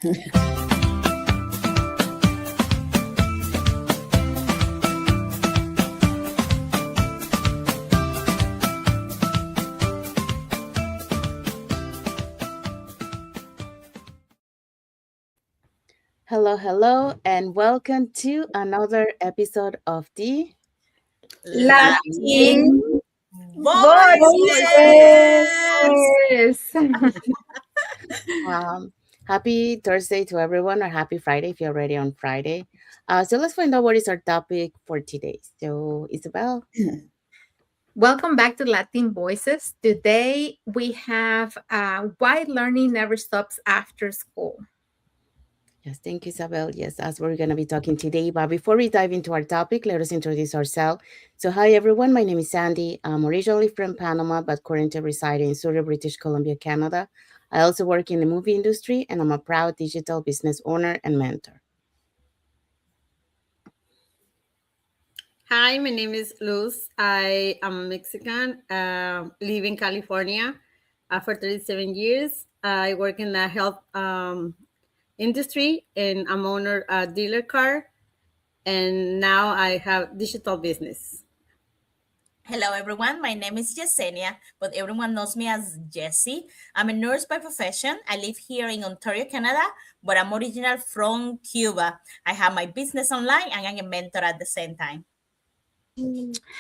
Hello, and welcome to another episode of the Latin Voices. Happy Thursday to everyone, or happy Friday if you're already on Friday. So let's find out what is our topic for today. So, Isabel. Welcome back to Latin Voices. Today we have Why Learning Never Stops After School. Yes, thank you, Isabel. Yes, that's what we're going to be talking today. But before we dive into our topic, let us introduce ourselves. So, hi, everyone. My name is Sandy. I'm originally from Panama, but currently reside in Surrey, British Columbia, Canada. I also work in the movie industry, and I'm a proud digital business owner and mentor. Hi, my name is Luz. I am Mexican, live in California for 37 years. I work in the health industry, and I'm owner a dealer car, and now I have digital business. Hello, everyone. My name is Yesenia, but everyone knows me as Jessie. I'm a nurse by profession. I live here in Ontario, Canada, but I'm original from Cuba. I have my business online and I'm a mentor at the same time.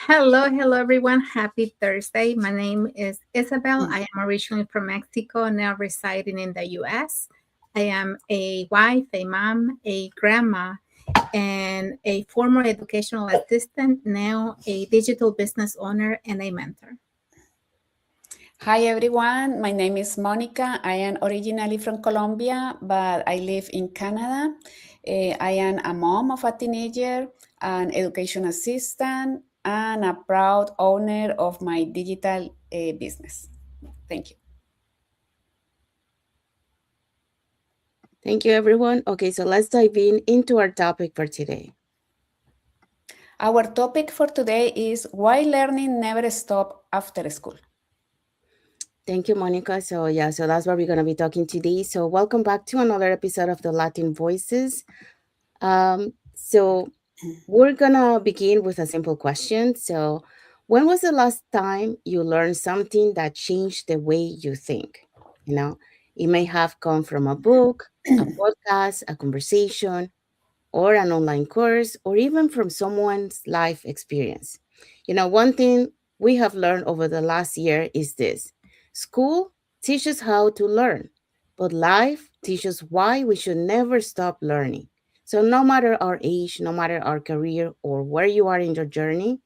Hello, everyone. Happy Thursday. My name is Isabel. I am originally from Mexico, now residing in the US. I am a wife, a mom, a grandma, and a former educational assistant, now a digital business owner and a mentor. Hi everyone, my name is Monica. I am originally from Colombia, but I live in Canada. I am a mom of a teenager, an education assistant, and a proud owner of my digital business. Thank you. Thank you, everyone. Okay, so let's dive into our topic for today. Our topic for today is why learning never stops after school. Thank you, Monica. So that's what we're going to be talking today. So welcome back to another episode of the Latin Voices. So we're going to begin with a simple question. So when was the last time you learned something that changed the way you think? You know, it may have come from a book, a podcast, a conversation, or an online course, or even from someone's life experience. One thing we have learned over the last year is this: school teaches how to learn, but life teaches why we should never stop learning. So, no matter our age, no matter our career, or where you are in your journey,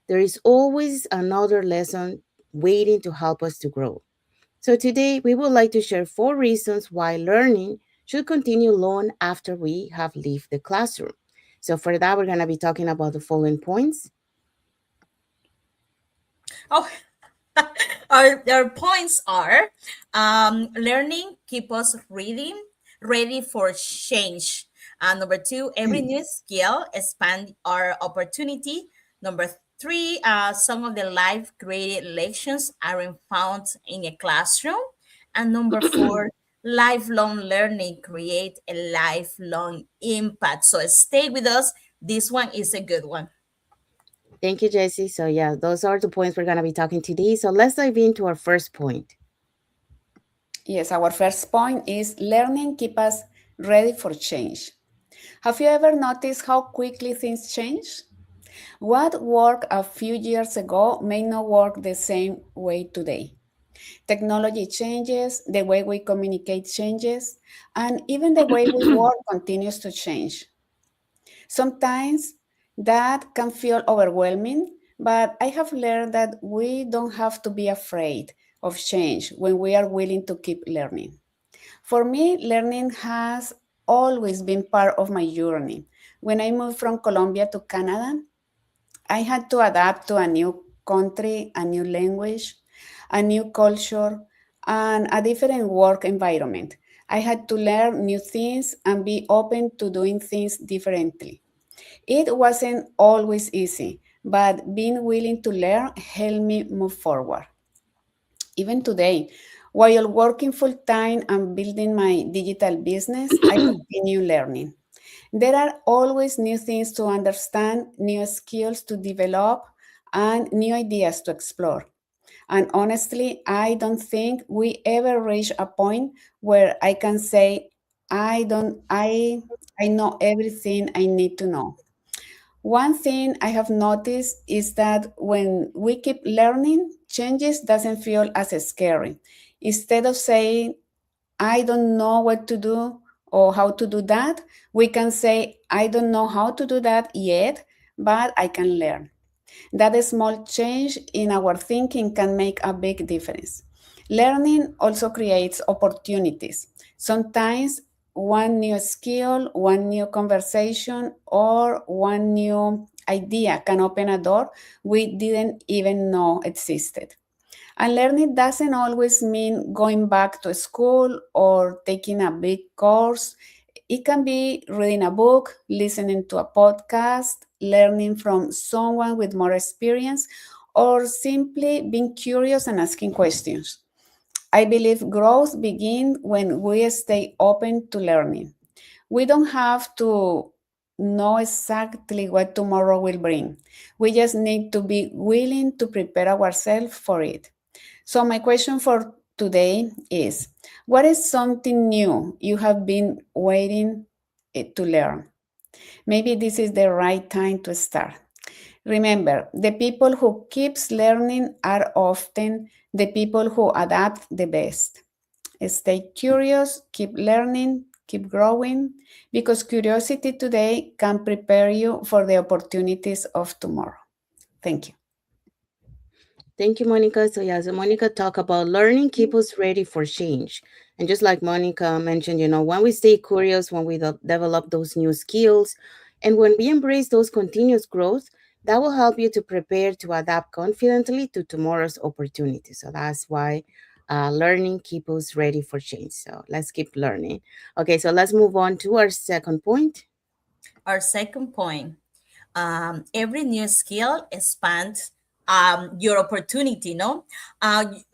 there is always another lesson waiting to help us to grow. So today we would like to share 4 reasons why learning should continue long after we have left the classroom. So for that, we're going to be talking about the following points. Oh, our points are learning keep us ready for change. Number 2, every new skill expand our opportunity. Number 3, some of the life created lessons aren't found in a classroom. And number 4, lifelong learning create a lifelong impact. So stay with us. This one is a good one. Thank you, Jessie. So those are the points we're going to be talking today. So let's dive into our first point. Yes, our first point is learning keep us ready for change. Have you ever noticed how quickly things change? What worked a few years ago may not work the same way today. Technology changes, the way we communicate changes, and even the way we work continues to change. Sometimes that can feel overwhelming, but I have learned that we don't have to be afraid of change when we are willing to keep learning. For me, learning has always been part of my journey. When I moved from Colombia to Canada, I had to adapt to a new country, a new language, a new culture, and a different work environment. I had to learn new things and be open to doing things differently. It wasn't always easy, but being willing to learn helped me move forward. Even today, While working full time and building my digital business, I continue learning. There are always new things to understand, new skills to develop, and new ideas to explore. And honestly, I don't think we ever reach a point where I can say I know everything I need to know. One thing I have noticed is that when we keep learning, changes doesn't feel as scary. Instead of saying I don't know what to do or how to do that, we can say I don't know how to do that yet, but I can learn. That small change in our thinking can make a big difference. Learning also creates opportunities. Sometimes one new skill, one new conversation, or one new idea can open a door we didn't even know existed. And learning doesn't always mean going back to school or taking a big course. It can be reading a book, listening to a podcast, learning from someone with more experience, or simply being curious and asking questions. I believe growth begins when we stay open to learning. We don't have to know exactly what tomorrow will bring. We just need to be willing to prepare ourselves for it. So, my question for today is, what is something new you have been waiting to learn? Maybe this is the right time to start. Remember, the people who keeps learning are often the people who adapt the best. Stay curious, keep learning, keep growing, because curiosity today can prepare you for the opportunities of tomorrow. Thank you. Thank you, Monica. So yeah, so Monica talked about learning keep us ready for change. And just like Monica mentioned, when we stay curious, when we develop those new skills, and when we embrace those continuous growth, that will help you to prepare to adapt confidently to tomorrow's opportunities. So that's why learning keep us ready for change. So let's keep learning. Okay, so let's move on to our second point. Our second point, every new skill expands your opportunity, no?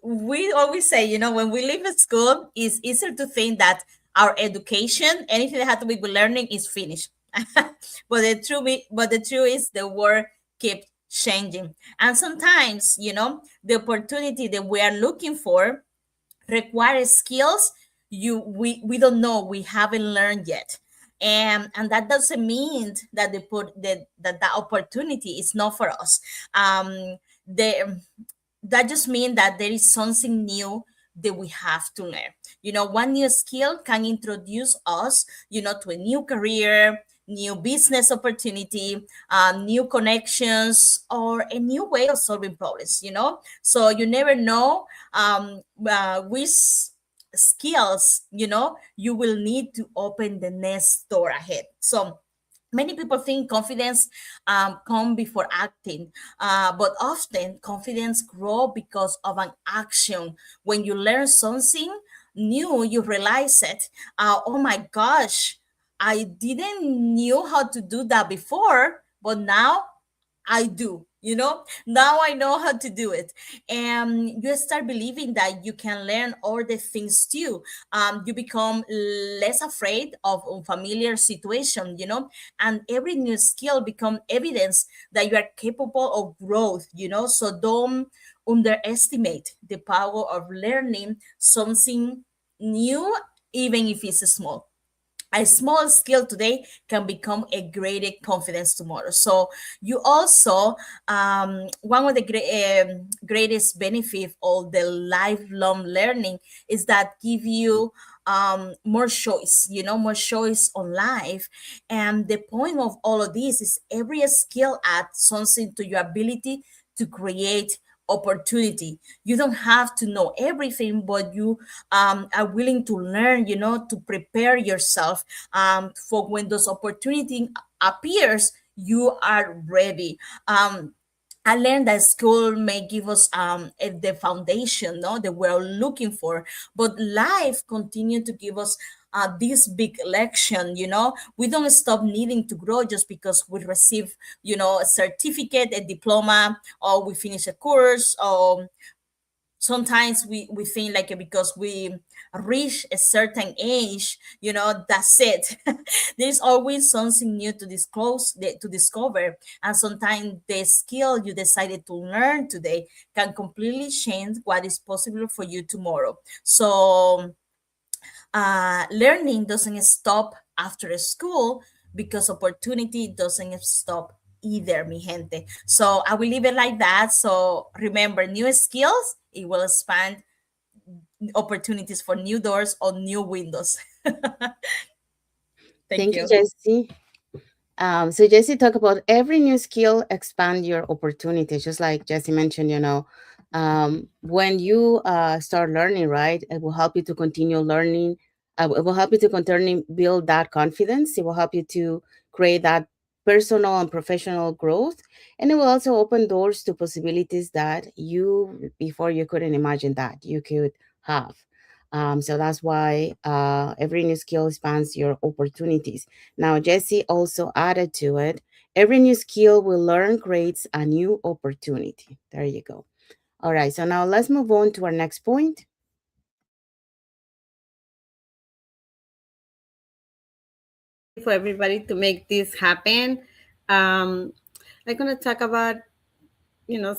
We always say, when we leave school, it's easier to think that our education, anything that has to be with learning, is finished. But the truth is the world keeps changing. And sometimes, the opportunity that we are looking for requires skills we don't know, we haven't learned yet. And that doesn't mean that that opportunity is not for us. The That just means that there is something new that we have to learn. One new skill can introduce us, to a new career, new business opportunity, new connections, or a new way of solving problems. So you never know which skills you will need to open the next door ahead. So many people think confidence come before acting, but often confidence grow because of an action. When you learn something new, you realize it. Oh my gosh, I didn't knew how to do that before, but now I do. Now I know how to do it. And you start believing that you can learn all the things too. You become less afraid of unfamiliar situation, and every new skill become evidence that you are capable of growth, so don't underestimate the power of learning something new, even if it's small. A small skill today can become a greater confidence tomorrow. So you also, one of the greatest benefit of the lifelong learning is that give you more choice, more choice on life. And the point of all of this is every skill adds something to your ability to create opportunity. You don't have to know everything, but you are willing to learn, to prepare yourself for when those opportunity appears, you are ready. I learned that school may give us the foundation, no, that we're looking for, but life continue to give us this big election. We don't stop needing to grow just because we receive, a certificate, a diploma, or we finish a course. sometimes we think like because we reach a certain age, that's it. There's always something new to discover, and sometimes the skill you decided to learn today can completely change what is possible for you tomorrow. So learning doesn't stop after school, because opportunity doesn't stop either, mi gente. So I will leave it like that. So remember, new skills, it will expand opportunities for new doors or new windows. Thank Thank you, you. Jesse. So Jesse talked about every new skill expand your opportunities, just like Jesse mentioned. When you start learning, right, it will help you to continue learning. It will help you to continue build that confidence. It will help you to create that personal and professional growth, and it will also open doors to possibilities that you before you couldn't imagine that you could have. So that's why every new skill expands your opportunities. Now, Jesse also added to it, every new skill we learn creates a new opportunity. There you go. All right, so now let's move on to our next point. For everybody to make this happen. Um, I'm gonna talk about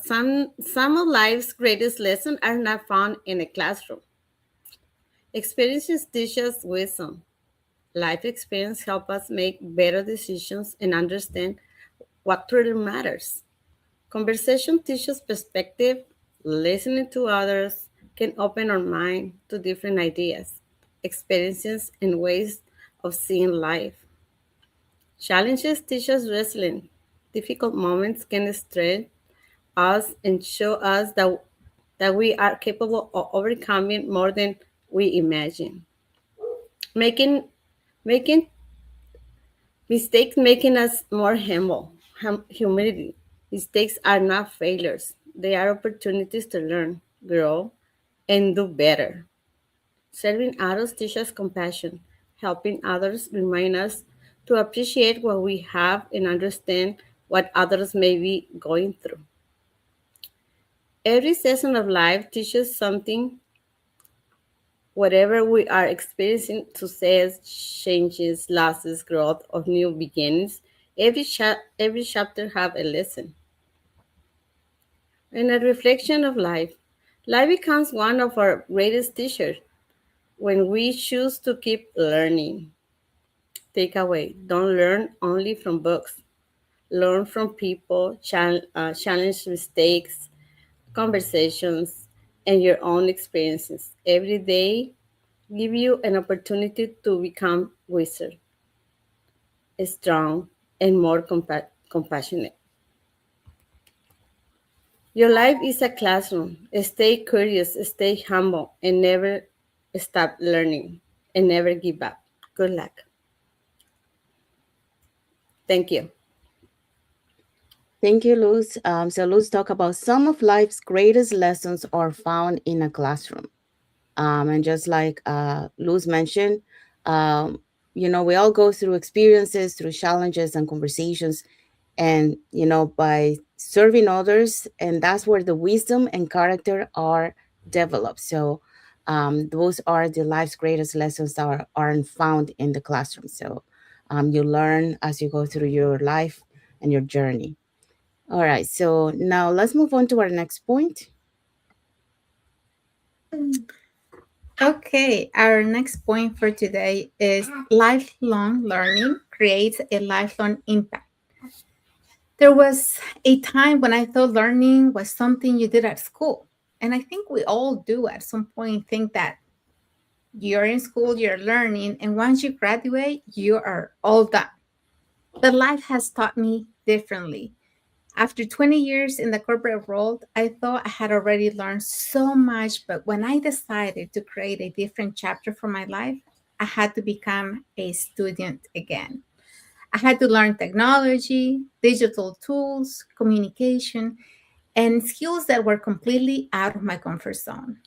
some of life's greatest lessons are not found in a classroom. Experiences teach us wisdom. Life experience help us make better decisions and understand what truly matters. Conversation teaches perspective. Listening to others can open our mind to different ideas, experiences, and ways of seeing life. Challenges teach us resilience. Difficult moments can strengthen us and show us that we are capable of overcoming more than we imagine. Making making mistakes making us more humble. Humility. Mistakes are not failures. They are opportunities to learn, grow, and do better. Serving others teaches compassion. Helping others remind us to appreciate what we have and understand what others may be going through. Every season of life teaches something. Whatever we are experiencing, success, changes, losses, growth, or new beginnings, every chapter have a lesson and a reflection of life. Life becomes one of our greatest teachers when we choose to keep learning. Takeaway: don't learn only from books. Learn from people, challenge mistakes, conversations, and your own experiences. Every day give you an opportunity to become wiser, strong, and more compassionate. Your life is a classroom. Stay curious, stay humble, and never stop learning, and never give up. Good luck. Thank you. Thank you, Luz. So Luz talk about some of life's greatest lessons are found in a classroom. And just like Luz mentioned, um, we all go through experiences, through challenges and conversations, and by serving others, and that's where the wisdom and character are developed. So those are the life's greatest lessons that aren't found in the classroom. So you learn as you go through your life and your journey. All right, so now let's move on to our next point. Okay, our next point for today is lifelong learning creates a lifelong impact. There was a time when I thought learning was something you did at school. And I think we all do at some point think that you're in school, you're learning, and once you graduate, you are all done. But life has taught me differently. After 20 years in the corporate world, I thought I had already learned so much, but when I decided to create a different chapter for my life, I had to become a student again. I had to learn technology, digital tools, communication, and skills that were completely out of my comfort zone.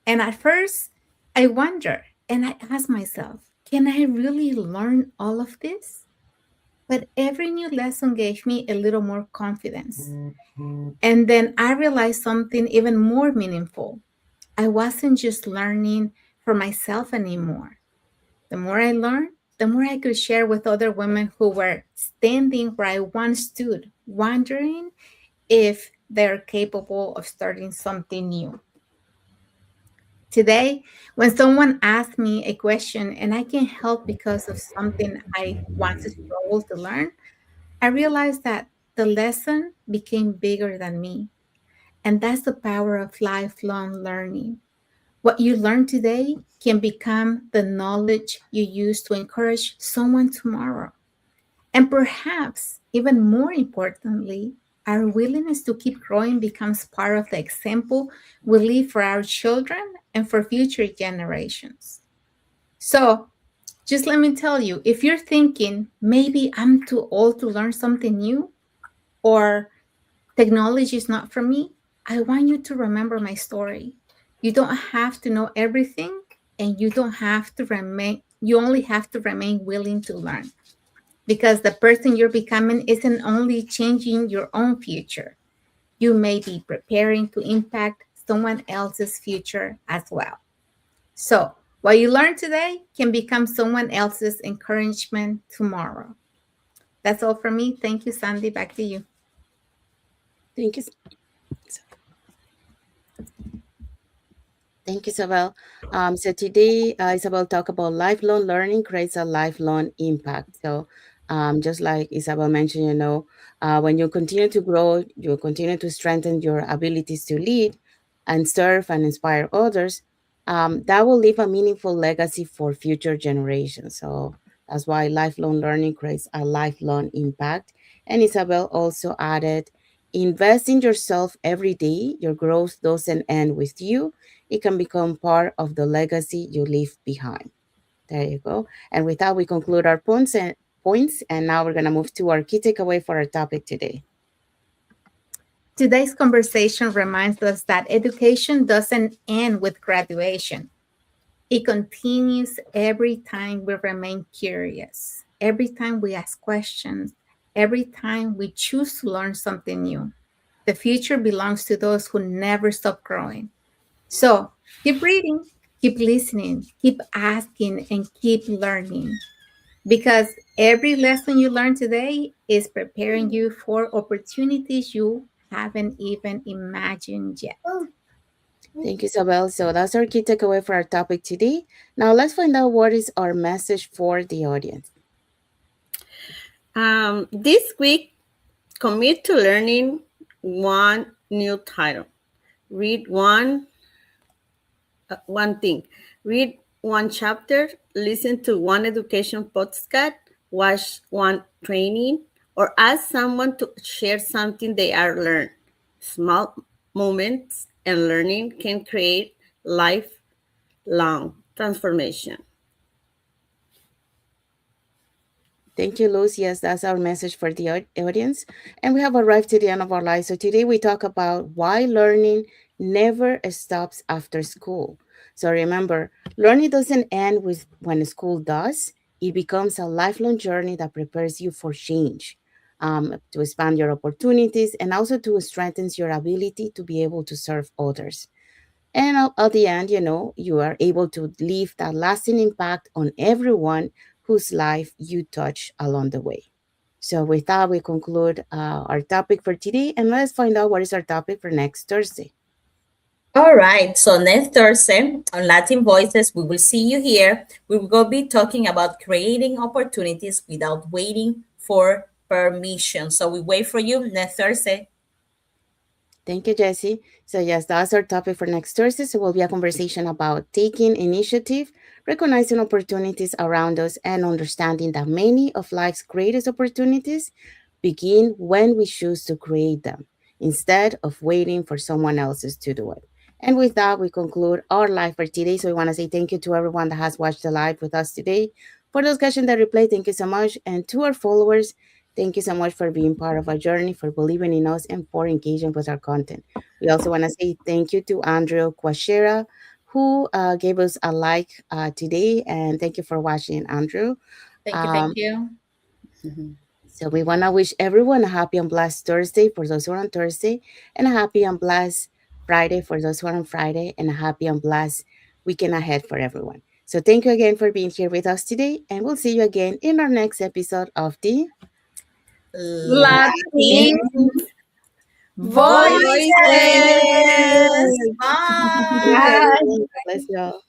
And at first, I wondered and I asked myself, can I really learn all of this? But every new lesson gave me a little more confidence. And then I realized something even more meaningful. I wasn't just learning for myself anymore. The more I learned, the more I could share with other women who were standing where I once stood, wondering if they're capable of starting something new. Today, when someone asks me a question and I can help because of something I once struggled to learn, I realize that the lesson became bigger than me. And that's the power of lifelong learning. What you learn today can become the knowledge you use to encourage someone tomorrow. And perhaps, even more importantly, our willingness to keep growing becomes part of the example we leave for our children and for future generations. So, just let me tell you, if you're thinking maybe I'm too old to learn something new or technology is not for me, I want you to remember my story. You don't have to know everything and you only have to remain willing to learn because the person you're becoming isn't only changing your own future, you may be preparing to impact someone else's future as well. So, what you learn today can become someone else's encouragement tomorrow. That's all for me. Thank you, Sandy. Back to you. Thank you. Thank you, Isabel. So today, Isabel talk about lifelong learning creates a lifelong impact. So just like Isabel mentioned, when you continue to grow, you continue to strengthen your abilities to lead and serve and inspire others. That will leave a meaningful legacy for future generations. So that's why lifelong learning creates a lifelong impact. And Isabel also added, invest in yourself every day. Your growth doesn't end with you, it can become part of the legacy you leave behind. There you go. And with that, we conclude our points. And now we're going to move to our key takeaway for our topic today. Today's conversation reminds us that education doesn't end with graduation. It continues every time we remain curious, every time we ask questions, every time we choose to learn something new. The future belongs to those who never stop growing. So keep reading, keep listening, keep asking, and keep learning because every lesson you learn today is preparing you for opportunities you haven't even imagined yet. Thank you, Isabel. So that's our key takeaway for our topic today. Now let's find out what is our message for the audience. This week, commit to learning one new title. Read one thing. Read one chapter, listen to one education podcast, watch one training, or ask someone to share something they are learned. Small moments and learning can create lifelong transformation. Thank you, Luz. Yes, that's our message for the audience. And we have arrived to the end of our life. So today we talk about why learning never stops after school. So remember, learning doesn't end with when school does. It becomes a lifelong journey that prepares you for change, to expand your opportunities, and also to strengthen your ability to be able to serve others. And at the end, you are able to leave that lasting impact on everyone whose life you touch along the way. So with that, we conclude our topic for today, and let's find out what is our topic for next Thursday. All right, so next Thursday on Latin Voices, we will see you here. We will be talking about creating opportunities without waiting for permission. So we wait for you next Thursday. Thank you, Jesse. So yes, that's our topic for next Thursday. So will be a conversation about taking initiative, recognizing opportunities around us, and understanding that many of life's greatest opportunities begin when we choose to create them instead of waiting for someone else's to do it. And with that, we conclude our live for today. So we want to say thank you to everyone that has watched the live with us today. For those catching the replay, thank you so much. And to our followers, thank you so much for being part of our journey, for believing in us, and for engaging with our content. We also want to say thank you to Andrew Quashera, who gave us a like today. And thank you for watching, Andrew. Thank you. Um, Thank you. Mhm. So we want to wish everyone a happy and blessed Thursday for those who are on Thursday, and a happy and blessed Friday for those who are on Friday, and a happy and blessed weekend ahead for everyone. So thank you again for being here with us today, and we'll see you again in our next episode of the Latin Latin voices. voices. Bye. Thank you, Bye. everyone. Bless you all.